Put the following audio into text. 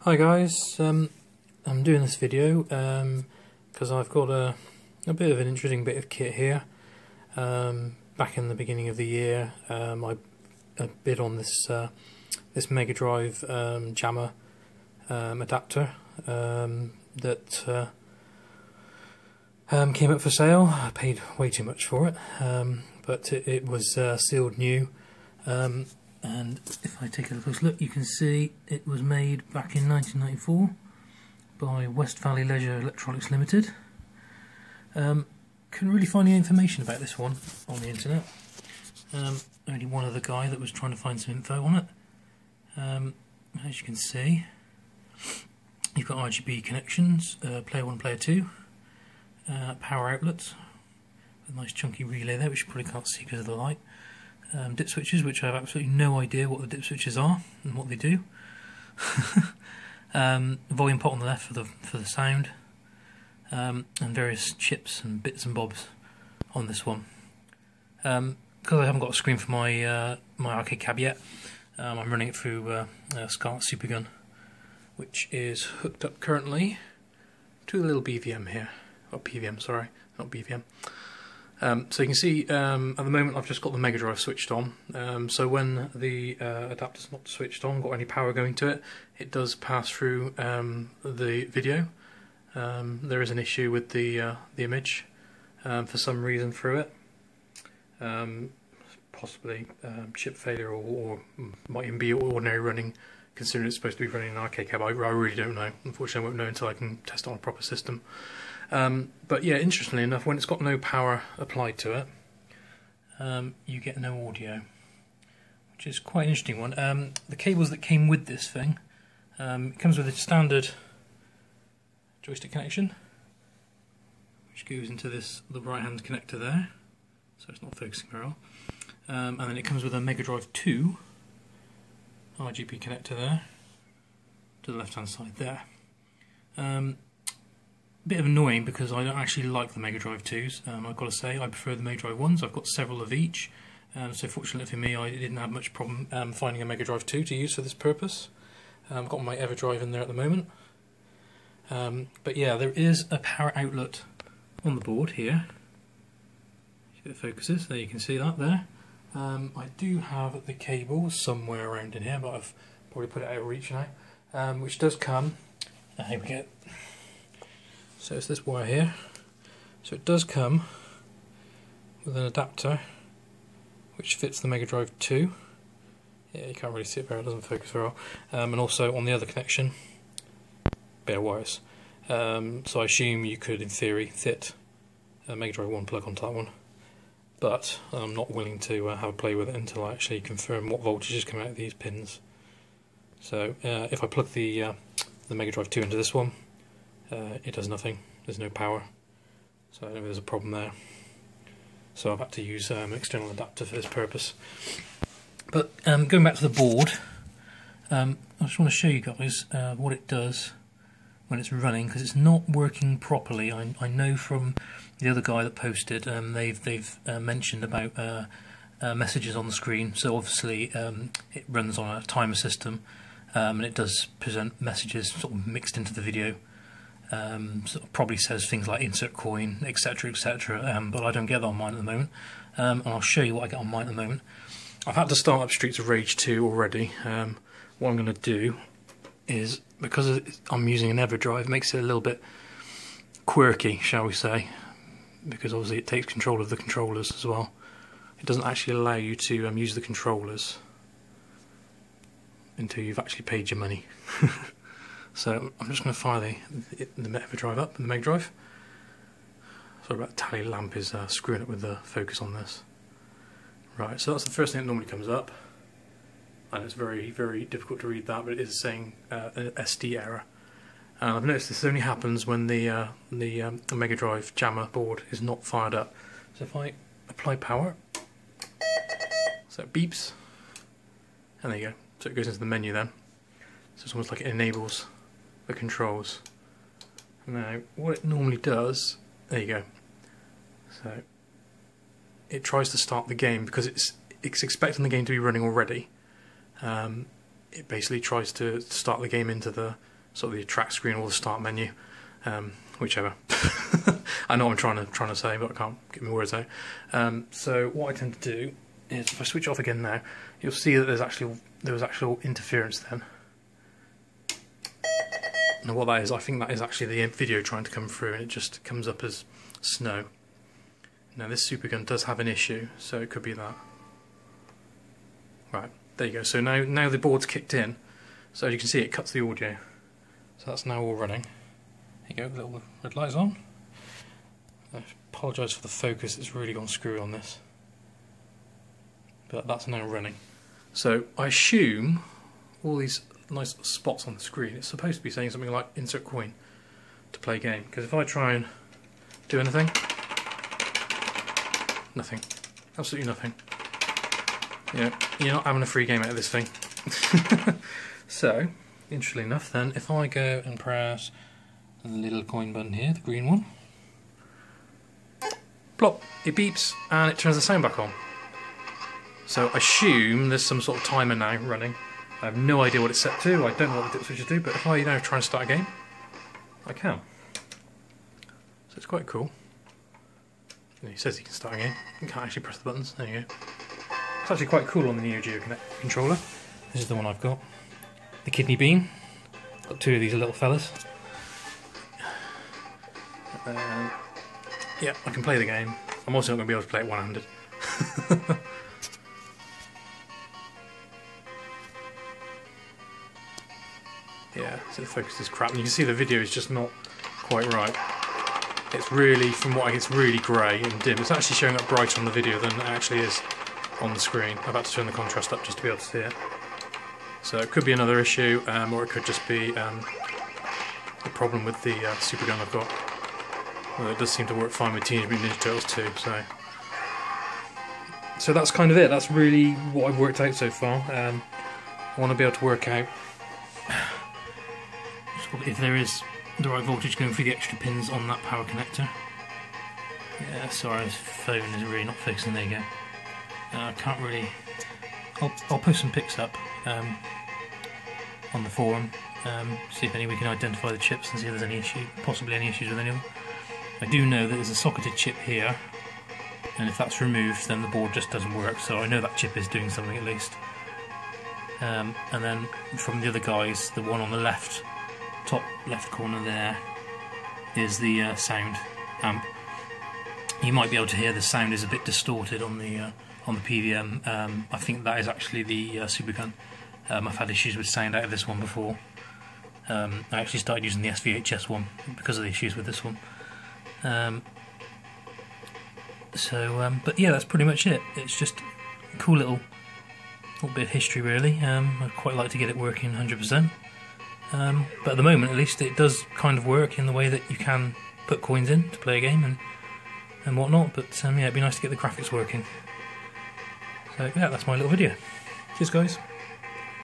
Hi guys, I'm doing this video because I've got a bit of an interesting bit of kit here. Back in the beginning of the year, I bid on this Megadrive Jamma adapter that came up for sale. I paid way too much for it, but it was sealed new. And if I take a close look, you can see it was made back in 1994 by West Valley Leisure Electronics Limited. Couldn't really find any information about this one on the internet. Only one other guy that was trying to find some info on it. As you can see, you've got RGB connections, player 1, player 2, power outlets, a nice chunky relay there, which you probably can't see because of the light. Dip switches, which I have absolutely no idea what the dip switches are and what they do. Volume pot on the left for the sound, and various chips and bits and bobs on this one. Because I haven't got a screen for my my arcade cab yet, I'm running it through Scarlet Supergun, which is hooked up currently to a little BVM here. Or PVM, sorry, not BVM. So you can see at the moment I've just got the Megadrive switched on, so when the adapter's not switched on, got any power going to it, it does pass through the video. There is an issue with the image for some reason through it, possibly chip failure or might even be ordinary running, considering it's supposed to be running an arcade cab. I really don't know. Unfortunately I won't know until I can test it on a proper system. But yeah, interestingly enough, when it's got no power applied to it, you get no audio, which is quite an interesting one. The cables that came with this thing, it comes with a standard joystick connection, which goes into the right hand connector there, so it's not focusing very well. And then it comes with a Megadrive 2 RGB connector there, to the left hand side there. Bit of annoying because I don't actually like the Megadrive 2s. I've got to say I prefer the Megadrive 1s. I've got several of each, so fortunately for me I didn't have much problem finding a Megadrive 2 to use for this purpose. I've got my Everdrive in there at the moment. But yeah, there is a power outlet on the board here. If it focuses, there you can see that there. I do have the cable somewhere around in here, but I've probably put it out of reach now, which does come, here we go. So it's this wire here. So it does come with an adapter which fits the Megadrive 2. Yeah, you can't really see it very well, it doesn't focus very well. And also on the other connection, bare wires. So I assume you could, in theory, fit a Megadrive 1 plug onto that one. But I'm not willing to have a play with it until I actually confirm what voltage is coming out of these pins. So if I plug the Megadrive 2 into this one, it does nothing, there's no power, so I know there's a problem there. So I've had to use an external adapter for this purpose. But going back to the board, I just want to show you guys what it does when it's running, because it's not working properly. I know from the other guy that posted, they've mentioned about messages on the screen, so obviously it runs on a timer system, and it does present messages sort of mixed into the video. Sort of probably says things like insert coin, etc, etc, but I don't get that on mine at the moment, and I'll show you what I get on mine at the moment. I've had to start up Streets of Rage 2 already. What I'm going to do is, because I'm using an Everdrive, it makes it a little bit quirky, shall we say, because obviously it takes control of the controllers as well. It doesn't actually allow you to use the controllers until you've actually paid your money. So I'm just going to fire the Everdrive up, the Megadrive. Sorry about the tally lamp is screwing up with the focus on this. Right, so that's the first thing that normally comes up, and it's very, very difficult to read that, but it is saying an SD error. And I've noticed this only happens when the Megadrive Jamma board is not fired up. So if I apply power, so it beeps, and there you go. So it goes into the menu then. So it's almost like it enables the controls. Now, what it normally does, there you go. So it tries to start the game because it's expecting the game to be running already. It basically tries to start the game into the sort of the attract screen or the start menu, whichever. I know what I'm trying to say, but I can't get my words out. So what I tend to do is, if I switch off again now, you'll see that there was actual interference then. Now what that is, I think that is actually the video trying to come through, and it just comes up as snow. Now this supergun does have an issue, so it could be that. Right, there you go. So now the board's kicked in, so as you can see it cuts the audio. So that's now all running. There you go, little red light's on. I apologise for the focus, it's really gone screwy on this. But that's now running. So I assume all these nice spots on the screen, it's supposed to be saying something like insert coin to play game, because if I try and do anything, nothing, absolutely nothing. Yeah, you're not having a free game out of this thing. So, interestingly enough then, if I go and press the little coin button here, the green one, plop, it beeps and it turns the sound back on. So I assume there's some sort of timer now running. I have no idea what it's set to, I don't know what the dip switches do, but if I now try and start a game, I can. So it's quite cool. He says he can start a game, you can't actually press the buttons, there you go. It's actually quite cool on the Neo Geo Connect controller. This is the one I've got. The kidney bean. Got two of these little fellas. Yeah, I can play the game. I'm also not going to be able to play it one-handed. Yeah, so the focus is crap, and you can see the video is just not quite right. It's really, from what I get, it's really grey and dim. It's actually showing up brighter on the video than it actually is on the screen. I've had to turn the contrast up just to be able to see it. So it could be another issue, or it could just be a problem with the supergun I've got. Well, it does seem to work fine with Teenage Mutant Ninja Turtles too, so that's kind of it. That's really what I've worked out so far. I want to be able to work out if there is the right voltage going through the extra pins on that power connector. Yeah, sorry, this phone is really not fixing. There you go. I can't really. I'll post some pics up on the forum, see if we can identify the chips and see if there's any issue, possibly any issues with any of them. I do know that there's a socketed chip here, and if that's removed then the board just doesn't work, so I know that chip is doing something at least. And then from the other guys, the one on the left, top left corner there, is the sound amp. You might be able to hear the sound is a bit distorted on the PVM. I think that is actually the supergun. I've had issues with sound out of this one before. I actually started using the SVHS one because of the issues with this one. But yeah, that's pretty much it. It's just a cool little bit of history, really. I'd quite like to get it working 100%. But at the moment, at least, it does kind of work in the way that you can put coins in to play a game and whatnot. But yeah, it'd be nice to get the graphics working. So yeah, that's my little video. Cheers, guys.